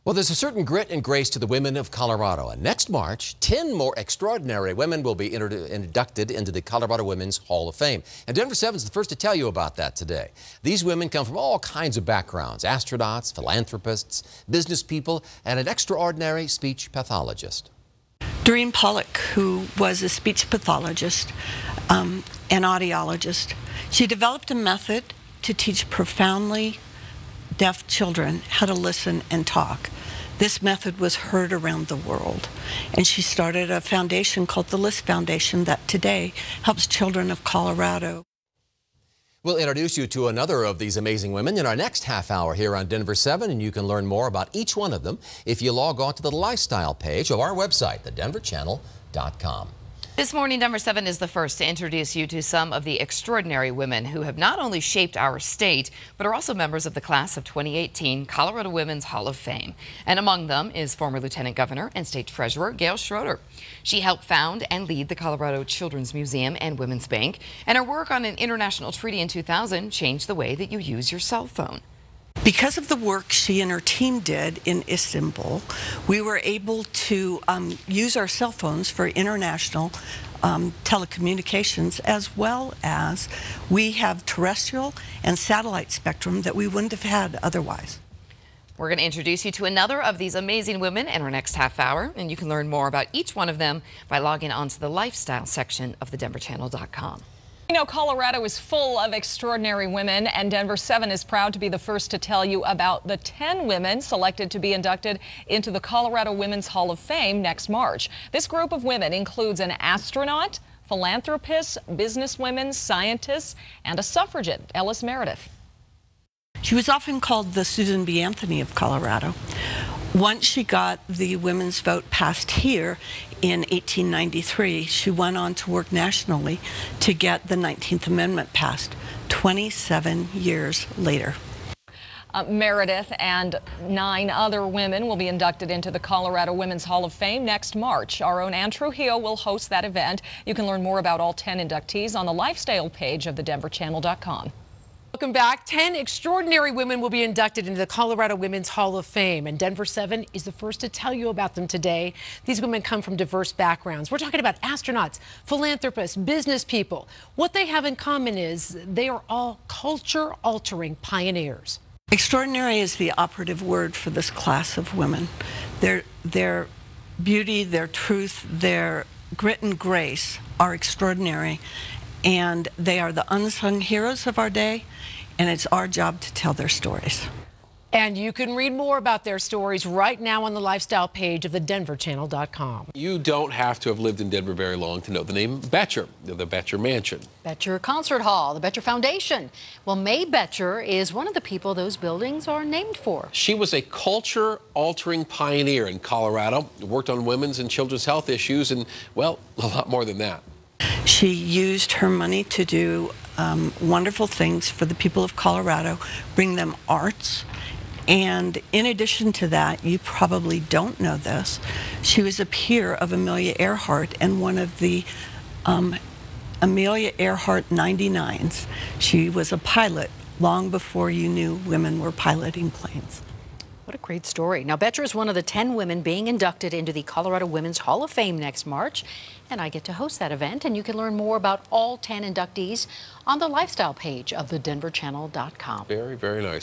Well, there's a certain grit and grace to the women of Colorado, and next March, 10 more extraordinary women will be inducted into the Colorado Women's Hall of Fame. And Denver 7 is the first to tell you about that today. These women come from all kinds of backgrounds: astronauts, philanthropists, business people, and an extraordinary speech pathologist. Doreen Pollock, who was a speech pathologist, an audiologist, she developed a method to teach profoundly deaf children how to listen and talk. This method was heard around the world, and she started a foundation called the LIST Foundation that today helps children of Colorado. We'll introduce you to another of these amazing women in our next half hour here on Denver 7, and you can learn more about each one of them if you log on to the lifestyle page of our website, thedenverchannel.com. This morning, Denver 7 is the first to introduce you to some of the extraordinary women who have not only shaped our state, but are also members of the class of 2018 Colorado Women's Hall of Fame. And among them is former Lieutenant Governor and State Treasurer Gail Schroeder. She helped found and lead the Colorado Children's Museum and Women's Bank, and her work on an international treaty in 2000 changed the way that you use your cell phone. Because of the work she and her team did in Istanbul, we were able to use our cell phones for international telecommunications, as well as we have terrestrial and satellite spectrum that we wouldn't have had otherwise. We're going to introduce you to another of these amazing women in our next half hour, and you can learn more about each one of them by logging on to the lifestyle section of thedenverchannel.com. You know, Colorado is full of extraordinary women, and Denver 7 is proud to be the first to tell you about the 10 women selected to be inducted into the Colorado Women's Hall of Fame next March. This group of women includes an astronaut, philanthropist, businesswomen, scientists, and a suffragette, Ellis Meredith. She was often called the Susan B. Anthony of Colorado. Once she got the women's vote passed here in 1893, she went on to work nationally to get the 19th Amendment passed 27 years later. Meredith and 9 other women will be inducted into the Colorado Women's Hall of Fame next March. Our own Ann Trujillo will host that event. You can learn more about all 10 inductees on the lifestyle page of thedenverchannel.com. Welcome back. 10 extraordinary women will be inducted into the Colorado Women's Hall of Fame, and Denver 7 is the first to tell you about them today. These women come from diverse backgrounds. We're talking about astronauts, philanthropists, business people. What they have in common is they are all culture-altering pioneers. Extraordinary is the operative word for this class of women. Their beauty, their truth, their grit and grace are extraordinary, and they are the unsung heroes of our day, and it's our job to tell their stories. And you can read more about their stories right now on the lifestyle page of thedenverchannel.com. You don't have to have lived in Denver very long to know the name Boettcher, the Boettcher Mansion. Boettcher Concert Hall, the Boettcher Foundation. Well, May Boettcher is one of the people those buildings are named for. She was a culture-altering pioneer in Colorado, worked on women's and children's health issues, and, well, a lot more than that. She used her money to do wonderful things for the people of Colorado, bring them arts. And in addition to that, you probably don't know this, she was a peer of Amelia Earhart and one of the Amelia Earhart 99s. She was a pilot long before you knew women were piloting planes. What a great story. Now, Boettcher is one of the 10 women being inducted into the Colorado Women's Hall of Fame next March, and I get to host that event, and you can learn more about all 10 inductees on the lifestyle page of thedenverchannel.com. Very, very nice.